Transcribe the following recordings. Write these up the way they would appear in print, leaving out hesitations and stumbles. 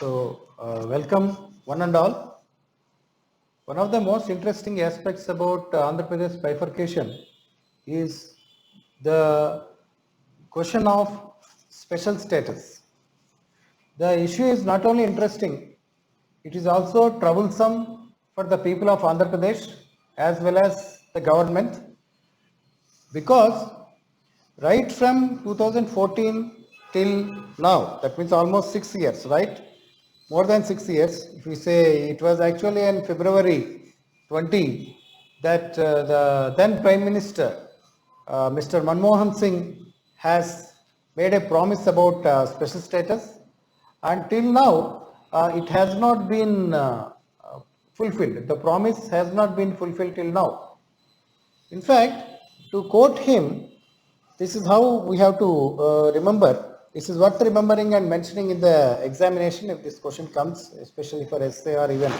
Welcome one and all. One of the most interesting aspects about Andhra Pradesh bifurcation is the question of special status. The issue is not only interesting, it is also troublesome for the people of Andhra Pradesh as well as the government, because right from 2014 till now, that means almost 6 years, right? More than 6 years. If we say it was actually in February 20 that the then Prime Minister, Mr. Manmohan Singh, has made a promise about special status. Until now, it has not been fulfilled. The promise has not been fulfilled till now. In fact, to quote him, this is how we have to remember. This is worth remembering and mentioning in the examination if this question comes, especially for essay or even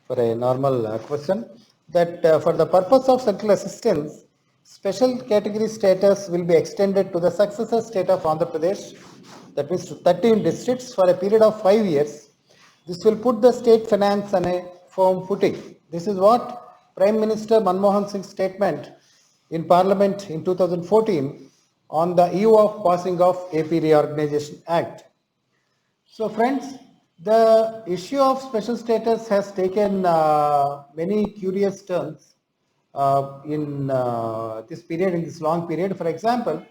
for a normal question, that for the purpose of central assistance, special category status will be extended to the successor state of Andhra Pradesh, that means to 13 districts for a period of 5 years. This will put the state finance on a firm footing. This is what Prime Minister Manmohan Singh's statement in Parliament in 2014 on the eve of passing of AP Reorganization Act. So friends, the issue of special status has taken many curious turns in this period, in this long period. For example,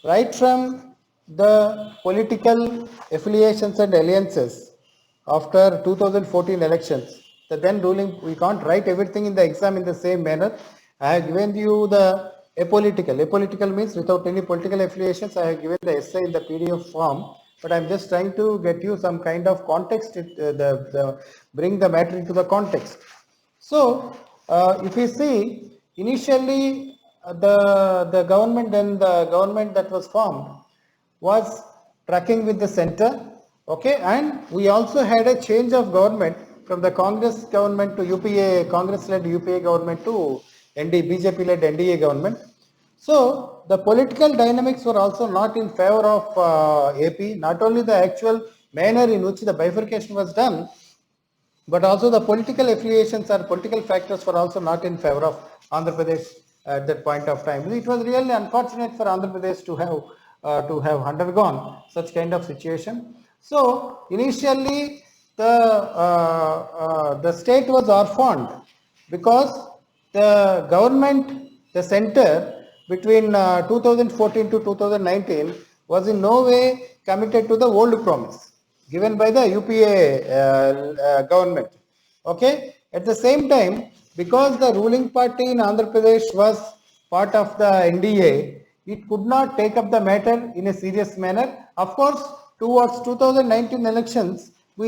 right from the political affiliations and alliances after 2014 elections, the then ruling, we can't write everything in the exam in the same manner. I have given you the apolitical. Apolitical means without any political affiliations. I have given the essay in the PDF form, but I'm just trying to get you some kind of context, bring the matter into the context. So, if you see, initially the government that was formed was tracking with the center, okay, and we also had a change of government from the Congress government to UPA, Congress-led UPA government to BJP-led NDA government. So the political dynamics were also not in favor of AP. Not only the actual manner in which the bifurcation was done, but also the political affiliations or political factors were also not in favor of Andhra Pradesh at that point of time. It was really unfortunate for Andhra Pradesh to have undergone such kind of situation. So initially the state was orphaned because the government, the center between 2014 to 2019 was in no way committed to the old promise given by the UPA government. Okay. At the same time, because the ruling party in Andhra Pradesh was part of the NDA, it could not take up the matter in a serious manner. Of course, towards 2019 elections, we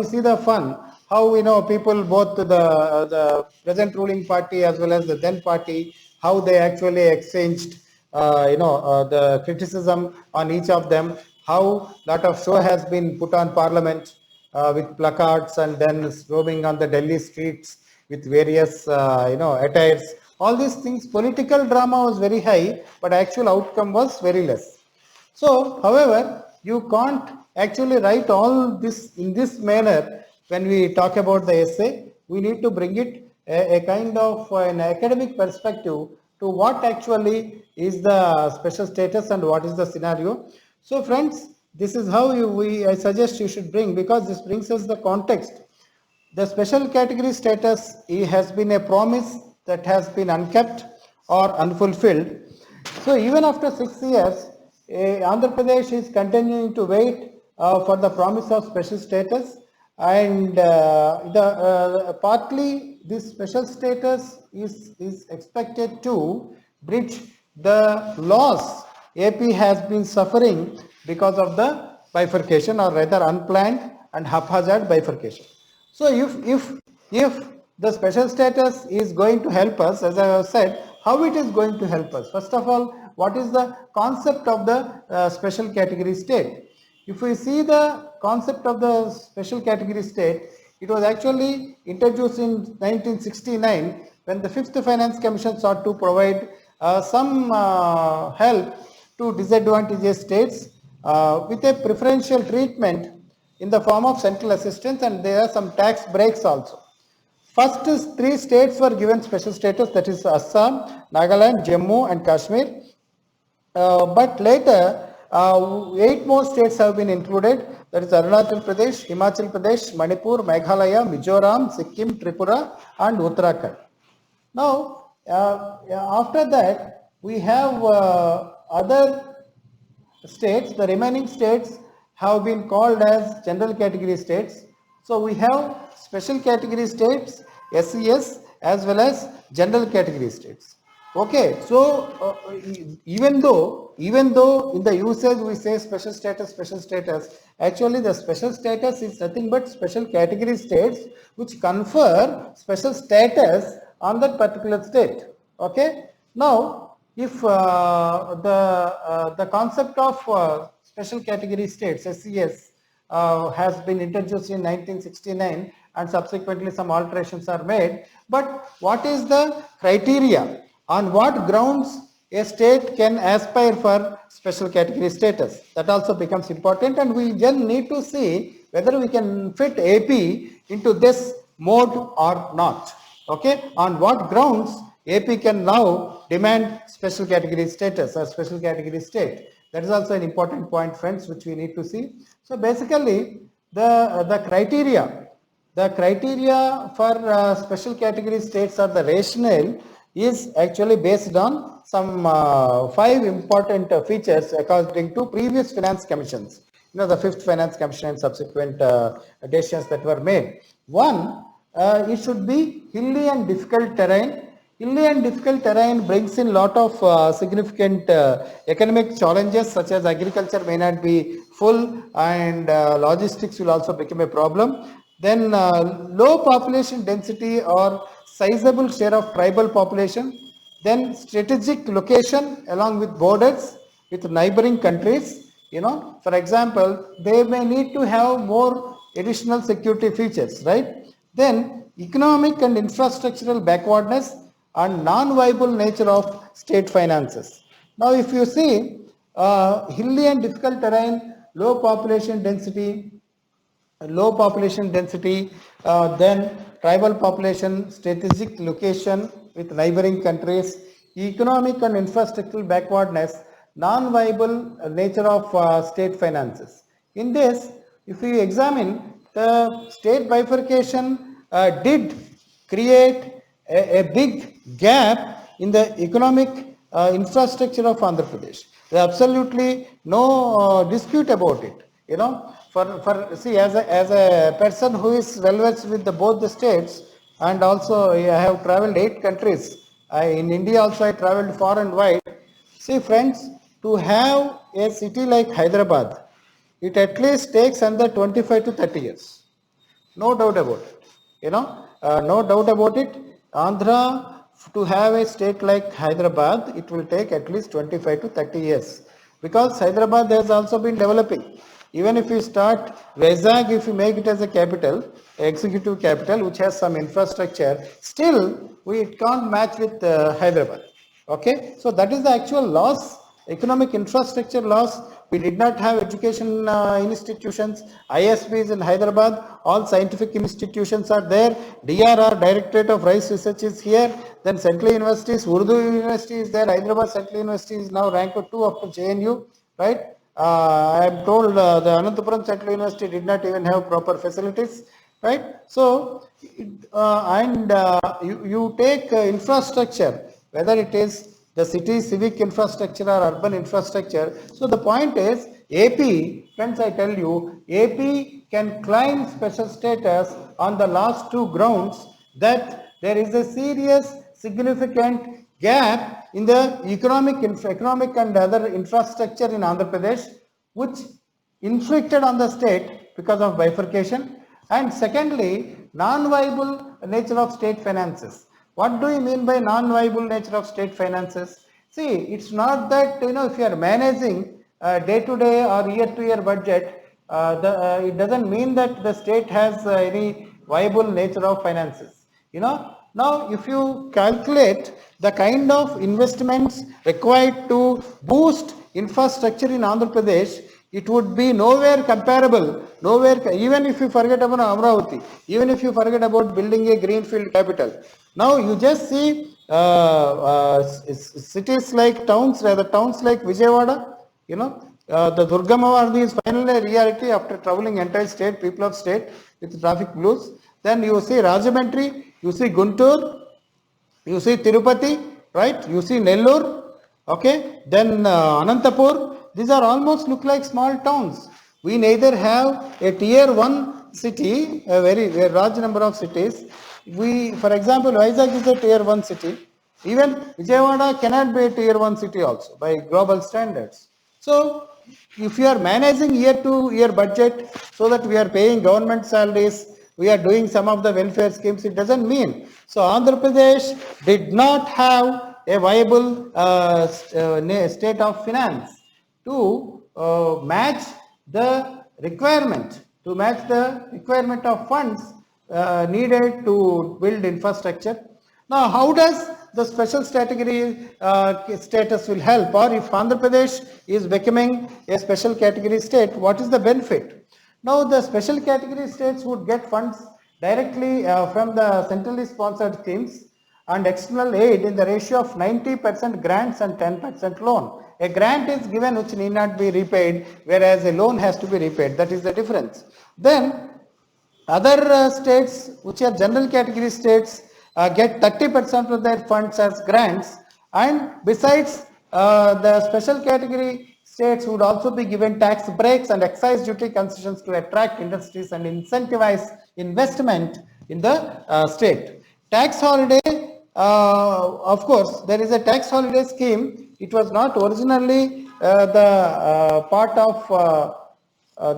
see the fun, how we know people, both the present ruling party as well as the then party, how they actually exchanged the criticism on each of them, how lot of show has been put on Parliament with placards and then roaming on the Delhi streets with various attires. All these things, political drama was very high, but actual outcome was very less. So, however, you can't actually write all this in this manner when we talk about the essay. We need to bring it a kind of an academic perspective to what actually is the special status and what is the scenario. So friends, this is how I suggest you should bring, because this brings us the context. The special category status has been a promise that has been unkept or unfulfilled. So even after 6 years, Andhra Pradesh is continuing to wait for the promise of special status, and partly this special status is expected to bridge the loss AP has been suffering because of the bifurcation, or rather unplanned and haphazard bifurcation. So if the special status is going to help us, as I have said, how it is going to help us? First of all, what is the concept of the special category state? If we see the concept of the special category state, it was actually introduced in 1969 when the 5th Finance Commission sought to provide some help to disadvantaged states with a preferential treatment in the form of central assistance, and there are some tax breaks also. First is 3 states were given special status, that is Assam, Nagaland, Jammu and Kashmir. But later 8 more states have been included, that is Arunachal Pradesh, Himachal Pradesh, Manipur, Meghalaya, Mizoram, Sikkim, Tripura and Uttarakhand. Now after that we have other states. The remaining states have been called as general category states. So we have special category states, SES, as well as general category states. Okay, so even though in the usage we say special status, actually the special status is nothing but special category states which confer special status on that particular state. Okay, now if the concept of special category states, SES, has been introduced in 1969 and subsequently some alterations are made, but what is the criteria? On what grounds a state can aspire for special category status? That also becomes important, and we then need to see whether we can fit AP into this mode or not. Okay, on what grounds AP can now demand special category status or special category state? That is also an important point, friends, which we need to see. So basically, the criteria for special category states or the rationale is actually based on some 5 important features according to previous finance commissions. The 5th finance commission and subsequent decisions that were made. One, it should be hilly and difficult terrain. Hilly and difficult terrain brings in lot of significant economic challenges, such as agriculture may not be full and logistics will also become a problem. Then low population density or sizable share of tribal population. Then strategic location along with borders with neighboring countries. For example, they may need to have more additional security features, right? Then economic and infrastructural backwardness and non-viable nature of state finances. Now if you see hilly and difficult terrain, low population density, then tribal population, strategic location with neighboring countries, economic and infrastructural backwardness, non-viable nature of state finances. In this, if you examine, the state bifurcation did create a big gap in the economic infrastructure of Andhra Pradesh. There is absolutely no dispute about it. See, as a person who is well versed with both the states, and also I have traveled 8 countries. In India also I traveled far and wide. See friends, to have a city like Hyderabad, it at least takes under 25 to 30 years. No doubt about it. No doubt about it. Andhra, to have a state like Hyderabad, it will take at least 25 to 30 years. Because Hyderabad has also been developing. Even if you start Vizag, if you make it as a capital, executive capital, which has some infrastructure, still it can't match with Hyderabad. Okay, so that is the actual loss, economic infrastructure loss. We did not have education institutions. ISBs in Hyderabad, all scientific institutions are there. DRR, Directorate of Rice Research, is here. Then Central Universities, Urdu University is there. Hyderabad Central University is now ranked 2 after JNU, right? I am told the Anantapuram Central University did not even have proper facilities, right? So, you take infrastructure, whether it is the city civic infrastructure or urban infrastructure. So the point is, AP, friends, I tell you, AP can claim special status on the last 2 grounds, that there is a serious, significant gap in the economic and other infrastructure in Andhra Pradesh, which inflicted on the state because of bifurcation. And secondly, non-viable nature of state finances. What do you mean by non-viable nature of state finances? See, it's not that, if you are managing day-to-day or year-to-year budget, it doesn't mean that the state has any viable nature of finances. Now if you calculate the kind of investments required to boost infrastructure in Andhra Pradesh, it would be nowhere comparable, even if you forget about Amravati, even if you forget about building a greenfield capital. Now you just see cities like towns, rather towns like Vijayawada, the Durga Mavardi is finally a reality after traveling entire state, people of state with traffic blues. Then you see Rajahmundry, you see Guntur, you see Tirupati, right? You see Nellore, okay? Then Anantapur. These are almost look like small towns. We neither have a tier 1 city, a very large number of cities. For example, Vizag is a tier 1 city. Even Vijayawada cannot be a tier 1 city also by global standards. So, if you are managing year to year budget so that we are paying government salaries, we are doing some of the welfare schemes, it doesn't mean. So Andhra Pradesh did not have a viable state of finance to match the requirement, of funds needed to build infrastructure. Now, how does the special category status will help, or if Andhra Pradesh is becoming a special category state, what is the benefit? Now, the special category states would get funds directly from the centrally sponsored schemes and external aid in the ratio of 90% grants and 10% loan. A grant is given which need not be repaid, whereas a loan has to be repaid. That is the difference. Then, other states which are general category states get 30% of their funds as grants, and besides the special category states would also be given tax breaks and excise duty concessions to attract industries and incentivize investment in the state. Tax holiday, of course, there is a tax holiday scheme. It was not originally the part of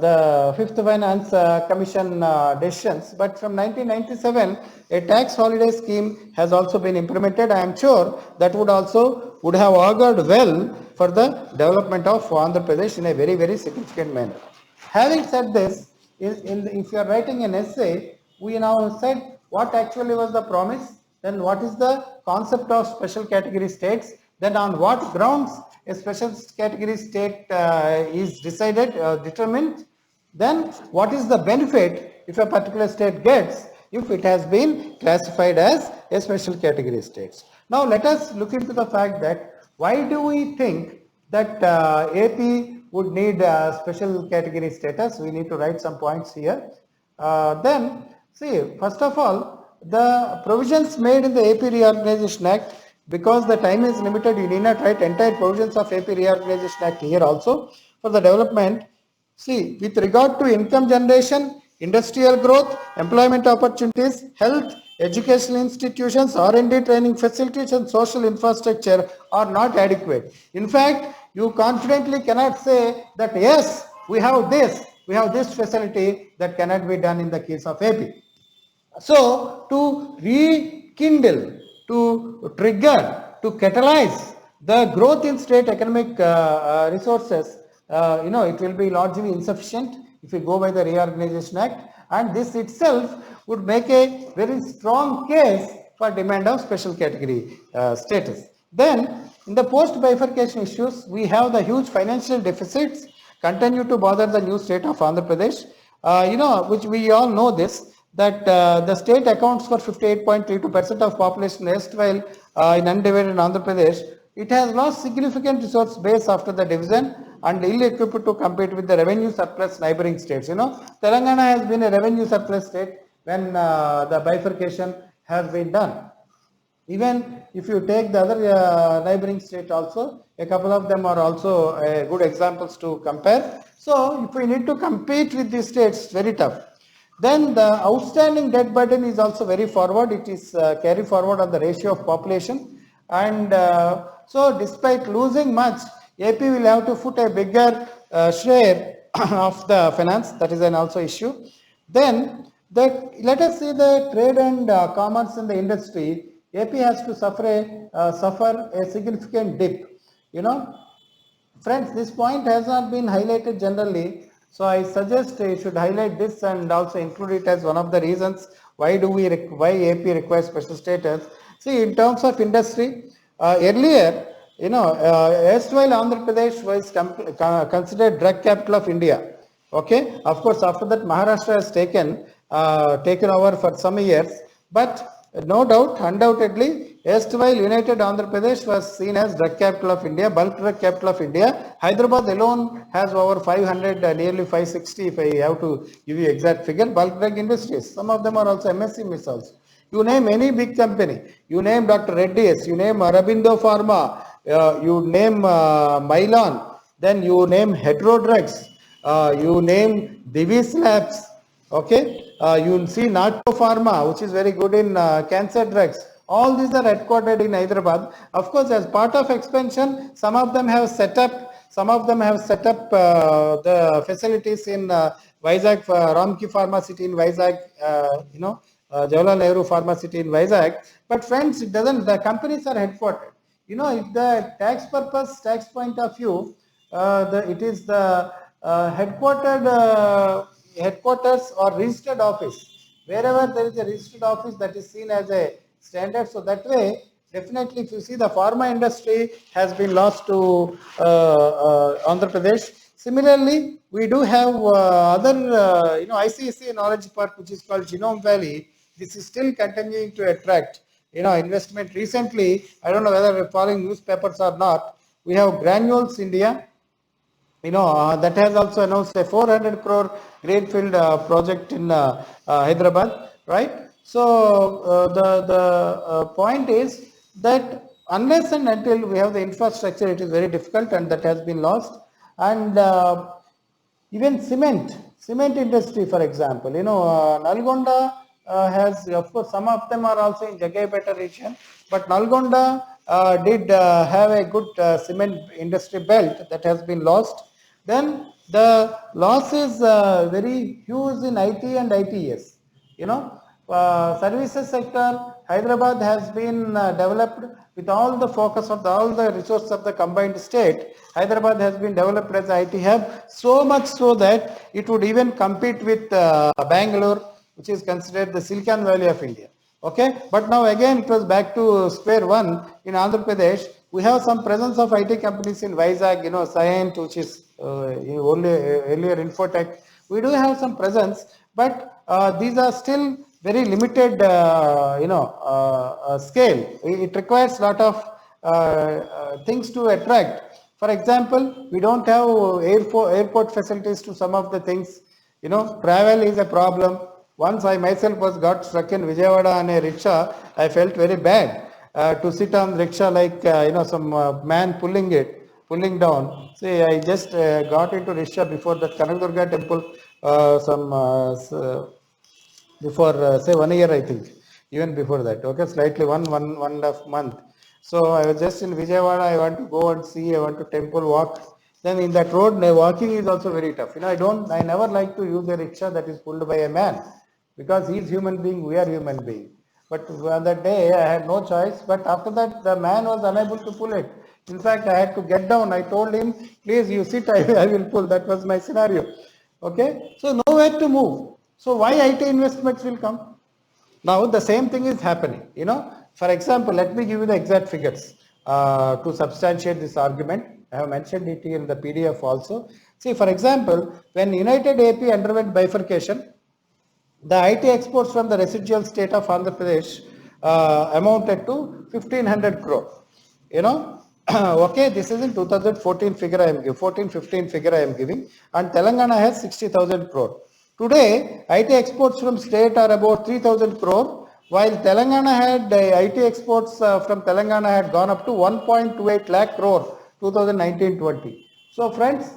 the Fifth Finance Commission decisions, but from 1997, a tax holiday scheme has also been implemented. I am sure that would have augured well for the development of Andhra Pradesh in a very, very significant manner. Having said this, if you are writing an essay, we now said what actually was the promise, then what is the concept of special category states, then on what grounds a special category state is determined, then what is the benefit if a particular state gets if it has been classified as a special category state. Now let us look into the fact that why do we think that AP would need special category status. We need to write some points here. Then see, first of all, the provisions made in the AP Reorganization Act, because the time is limited, you need not write entire provisions of AP Reorganization Act here also. For the development, see, with regard to income generation, industrial growth, employment opportunities, health, educational institutions, R&D training facilities and social infrastructure are not adequate. In fact, you confidently cannot say that yes, we have this facility that cannot be done in the case of AP. So, to rekindle, to trigger, to catalyze the growth in state economic resources, it will be largely insufficient if we go by the Reorganization Act, and this itself would make a very strong case for demand of special category status. Then, in the post-bifurcation issues, we have the huge financial deficits continue to bother the new state of Andhra Pradesh, which we all know this, that the state accounts for 58.32% of population erstwhile in undivided Andhra Pradesh. It has lost significant resource base after the division and ill-equipped to compete with the revenue surplus neighboring states. Telangana has been a revenue surplus state when the bifurcation has been done. Even if you take the other neighboring state also, a couple of them are also good examples to compare. So, if we need to compete with these states, very tough. Then the outstanding debt burden is also very forward. It is carry forward on the ratio of population, and so despite losing much, AP will have to put a bigger share of the finance. That is an also issue. Then let us see the trade and commerce in the industry. AP has to suffer a significant dip. Friends, this point has not been highlighted generally. So I suggest you should highlight this and also include it as one of the reasons why AP requires special status. See, in terms of industry, earlier erstwhile Andhra Pradesh was considered drug capital of India. Okay, of course, after that Maharashtra has taken over for some years, but no doubt, undoubtedly, erstwhile United Andhra Pradesh was seen as drug capital of India, bulk drug capital of India. Hyderabad alone has over 500, nearly 560, if I have to give you exact figure, bulk drug industries. Some of them are also MSC missiles. You name any big company, you name Dr. Reddy's, you name Aurobindo Pharma, you name Mylan, then you name Hetero Drugs, you name Divis Labs, okay, you see Natco Pharma, which is very good in cancer drugs. All these are headquartered in Hyderabad. Of course, as part of expansion, some of them have set up the facilities in Vizag, Ramki Pharma City in Vizag, Jawaharlal Nehru Pharma City in Vizag. But friends, it doesn't, the companies are headquartered. If the tax point of view, it is the headquarters or registered office. Wherever there is a registered office, that is seen as a standard. So that way, definitely, if you see, the pharma industry has been lost to Andhra Pradesh. Similarly, we do have other, ICSA Knowledge Park, which is called Genome Valley. This is still continuing to attract, investment. Recently, I don't know whether you're following newspapers or not. We have Granules India, that has also announced a 400 crore greenfield project in Hyderabad, right? So the point is that unless and until we have the infrastructure, it is very difficult, and that has been lost. And even cement industry, for example, Nalgonda has, of course, some of them are also in Jagaipeta region, but Nalgonda did have a good cement industry belt that has been lost. Then the loss is very huge in IT and ITS. Services sector, Hyderabad has been developed with all the focus of all the resources of the combined state. Hyderabad has been developed as IT hub, so much so that it would even compete with Bangalore, which is considered the Silicon Valley of India. Okay, but now again it was back to square one in Andhra Pradesh. We have some presence of IT companies in Vizag, Cyient, which is only earlier Infotech. We do have some presence, but these are still very limited, scale. It requires a lot of things to attract. For example, we don't have airport facilities to some of the things. Travel is a problem. Once I myself got stuck in Vijayawada on a rickshaw, I felt very bad to sit on rickshaw like some man pulling down. See, I just got into rickshaw before the Kanakdurga temple, before say 1 year, I think, even before that. Okay, slightly one and a half month. So I was just in Vijayawada. I want to go and see. I want to temple walk. Then in that road, walking is also very tough. I never like to use a rickshaw that is pulled by a man, because he is human being, we are human being. But on that day, I had no choice. But after that, the man was unable to pull it. In fact, I had to get down. I told him, please, you sit, I will pull. That was my scenario. Okay, so nowhere to move. So why IT investments will come? Now the same thing is happening. For example, let me give you the exact figures to substantiate this argument. I have mentioned it in the PDF also. See, for example, when United AP underwent bifurcation, the IT exports from the residual state of Andhra Pradesh amounted to 1500 crore. Okay, this is in 2014 figure I am giving, 14-15 figure I am giving, and Telangana has 60,000 crore. Today, IT exports from state are about 3,000 crore, while Telangana had IT exports from Telangana had gone up to 1.28 lakh crore 2019-20. So friends,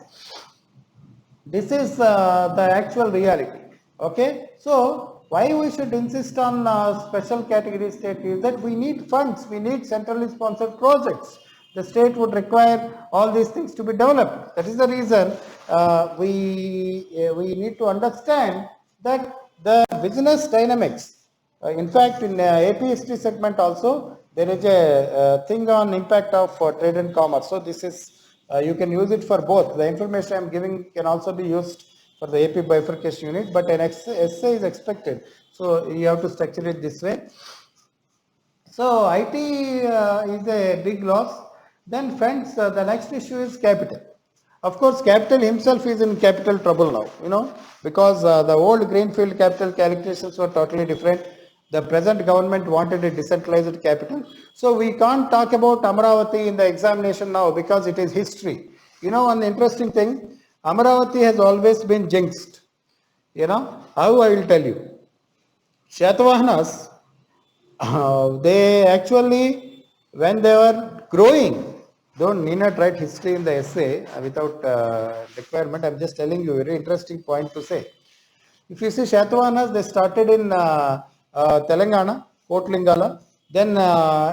this is the actual reality. Okay, so why we should insist on special category state is that we need funds, we need centrally sponsored projects. The state would require all these things to be developed. That is the reason we need to understand that the business dynamics. In fact, in AP history segment also, there is a thing on impact of trade and commerce. So this is, you can use it for both. The information I am giving can also be used for the AP bifurcation unit, but an essay is expected. So you have to structure it this way. So IT is a big loss. Then friends, the next issue is capital. Of course, capital himself is in capital trouble now, because the old greenfield capital calculations were totally different. The present government wanted a decentralized capital. So we can't talk about Amaravati in the examination now because it is history. One interesting thing, Amaravati has always been jinxed. How I will tell you. Shatavahanas, they actually, when they were growing, don't need not write history in the essay without requirement. I'm just telling you a very interesting point to say. If you see Shatavahanas, they started in Telangana, Kotlingala, then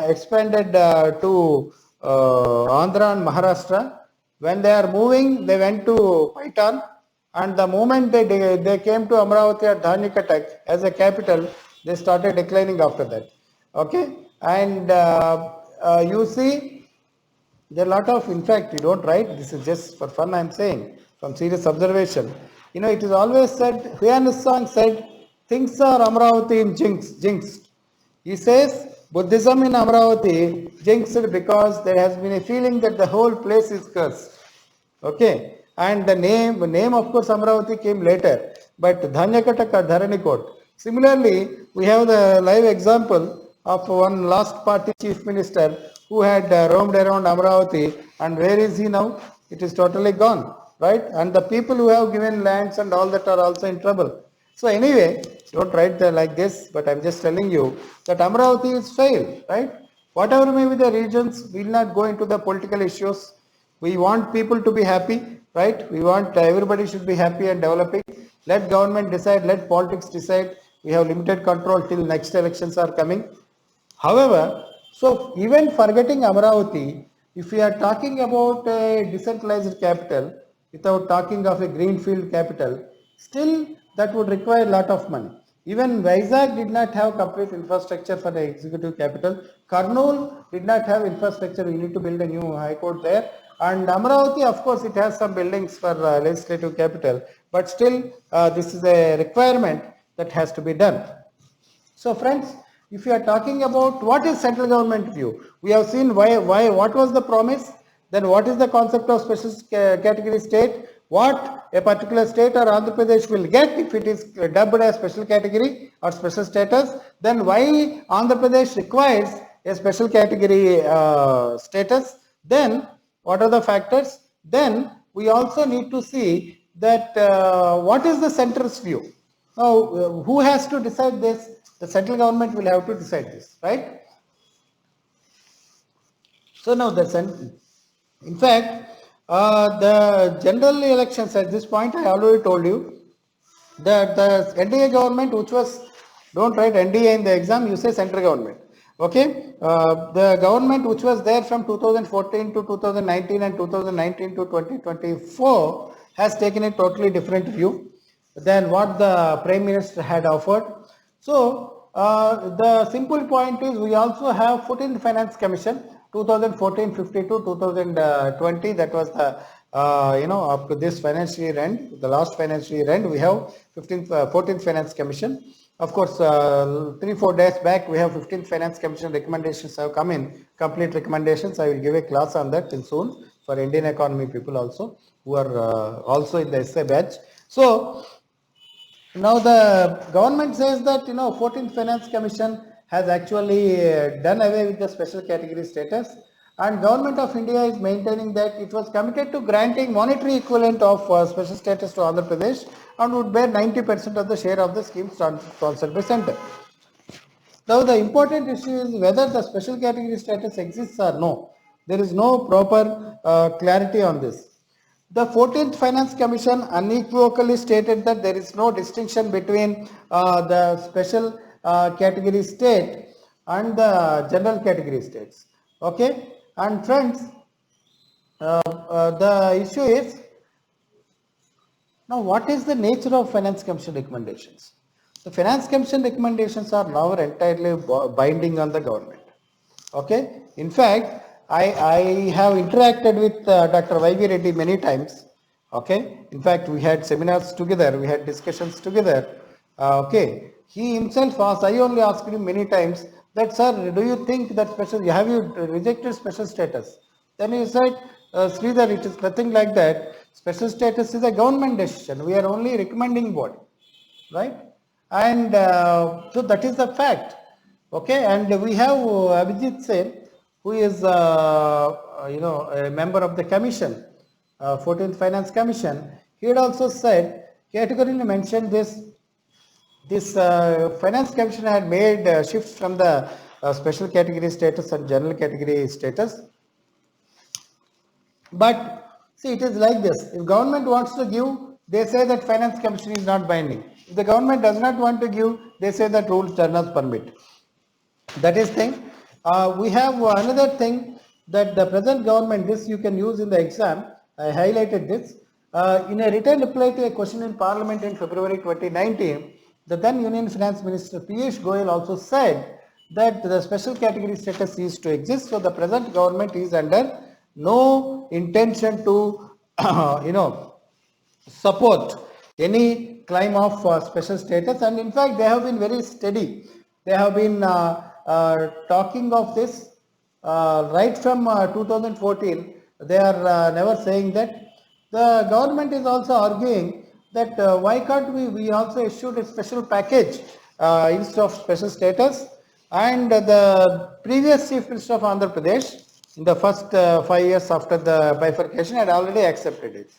expanded to Andhra and Maharashtra. When they are moving, they went to Paitan, and the moment they came to Amravati or Dhanyakatak as a capital, they started declining after that. Okay, and you see, there are a lot of, in fact, you don't write, this is just for fun, I'm saying, from serious observation. It is always said, Huyanissang said, things are Amravati in jinxed. He says, Buddhism in Amravati jinxed because there has been a feeling that the whole place is cursed. Okay, and the name of course Amravati came later, but Dhanyakatak or Dharanikot. Similarly, we have the live example of one last party chief minister who had roamed around Amravati, and where is he now? It is totally gone, right? And the people who have given lands and all that are also in trouble. So anyway, don't write like this, but I'm just telling you that Amravati is failed, right? Whatever may be the reasons, we will not go into the political issues. We want people to be happy, right? We want everybody should be happy and developing. Let government decide, let politics decide. We have limited control till next elections are coming. However, so even forgetting Amaravati, if we are talking about a decentralized capital without talking of a greenfield capital, still that would require a lot of money. Even Vizag did not have complete infrastructure for the executive capital. Kurnool did not have infrastructure. We need to build a new high court there. And Amaravati, of course, it has some buildings for legislative capital, but still this is a requirement that has to be done. So friends, if you are talking about what is central government view, we have seen what was the promise, then what is the concept of special category state, what a particular state or Andhra Pradesh will get if it is dubbed as special category or special status, then why Andhra Pradesh requires a special category status, then what are the factors, then we also need to see that what is the center's view. Now, who has to decide this? The central government will have to decide this, right? So now in fact, the general elections at this point, I already told you that the NDA government, which was, don't write NDA in the exam, you say central government. Okay, the government which was there from 2014 to 2019 and 2019 to 2024 has taken a totally different view than what the Prime Minister had offered. So the simple point is we also have 14th Finance Commission 2014-52 2020, that was the up to this financial year end, the last financial year end, we have 14th Finance Commission. Of course, 3-4 days back, we have 15th Finance Commission recommendations have come in, complete recommendations. I will give a class on that soon for Indian economy people also, who are also in the essay batch. So, now the government says that 14th Finance Commission has actually done away with the special category status, and Government of India is maintaining that it was committed to granting monetary equivalent of special status to Andhra Pradesh and would bear 90% of the share of the scheme sponsored by centre. Now the important issue is whether the special category status exists or no. There is no proper clarity on this. The 14th Finance Commission unequivocally stated that there is no distinction between the special category state and the general category states. Okay, and friends, the issue is, now what is the nature of Finance Commission recommendations? The Finance Commission recommendations are now entirely binding on the government. Okay, in fact, I have interacted with Dr. Y.V. Reddy many times. Okay, in fact, we had seminars together, we had discussions together. Okay, he himself asked, I only asked him many times that, sir, do you think that have you rejected special status? Then he said, Sridhar, it is nothing like that. Special status is a government decision. We are only recommending body, right? And so that is the fact. Okay, and we have Abhijit Sen, who is a member of the commission, 14th Finance Commission. He had also said, categorically mentioned this finance commission had made shifts from the special category status and general category status. But see, it is like this. If government wants to give, they say that finance commission is not binding. If the government does not want to give, they say that rules does not permit. That is thing. We have another thing that the present government, this you can use in the exam. I highlighted this. In a written reply to a question in Parliament in February 2019, the then Union Finance Minister Piyush Goyal also said that the special category status is to exist. So the present government is under no intention to, support any claim of special status, and in fact they have been very steady. They have been talking of this right from 2014. They are never saying that. The government is also arguing that why can't we also issued a special package instead of special status, and the previous Chief Minister of Andhra Pradesh in the first 5 years after the bifurcation had already accepted it.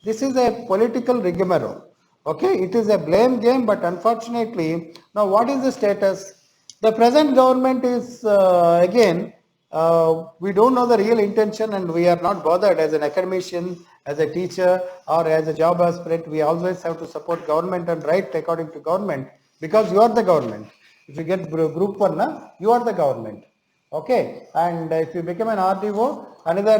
This is a political rigmarole. Okay, it is a blame game, but unfortunately, now what is the status? The present government is again, we don't know the real intention, and we are not bothered as an academician, as a teacher, or as a job aspirant. We always have to support government and write according to government, because you are the government. If you get group 1, you are the government. Okay, and if you become an RDO, another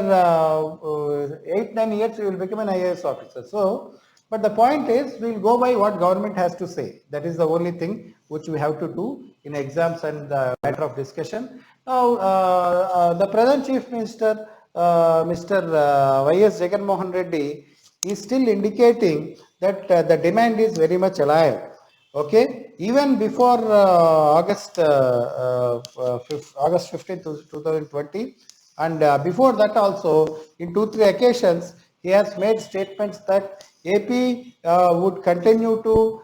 8-9 years you will become an IAS officer. So, but the point is, we will go by what government has to say. That is the only thing which we have to do in exams and the matter of discussion. Now, the present Chief Minister, Mr. Y.S. Jagan Mohan Reddy, is still indicating that the demand is very much alive. Okay, even before August 15th, 2020, and before that also, in 2-3 occasions, he has made statements that AP would continue to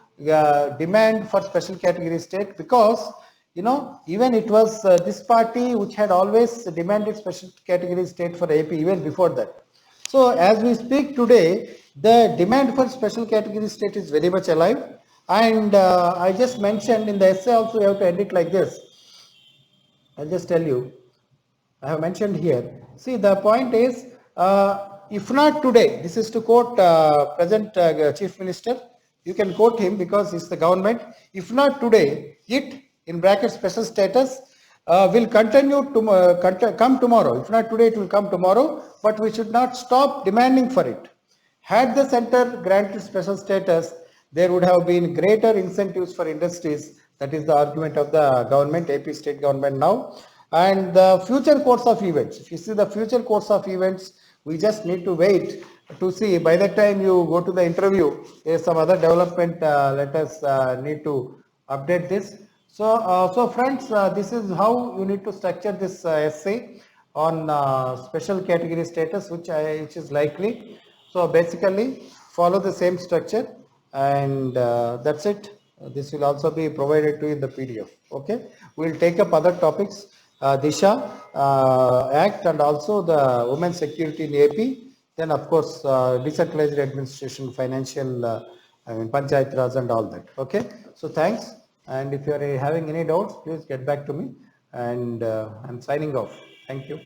demand for special category state, because even it was this party which had always demanded special category state for AP even before that. So as we speak today, the demand for special category state is very much alive. And I just mentioned in the essay also, you have to end it like this. I'll just tell you. I have mentioned here. See, the point is, if not today, this is to quote present Chief Minister. You can quote him because he's the government. If not today, it, in brackets special status, will continue to come tomorrow. If not today, it will come tomorrow. But we should not stop demanding for it. Had the center granted special status, there would have been greater incentives for industries. That is the argument of the government, AP state government now. And the future course of events, if you see the future course of events, we just need to wait to see. By the time you go to the interview, there's some other development, let us need to update this. So friends, this is how you need to structure this essay on special category status, which is likely. So basically follow the same structure, and that's it. This will also be provided to you in the PDF. Okay, we'll take up other topics, Disha Act, and also the Women's Security in AP. Then of course decentralized administration, financial, Panchayat Raj and all that. Okay, so thanks. And if you are having any doubts, please get back to me, and I'm signing off. Thank you.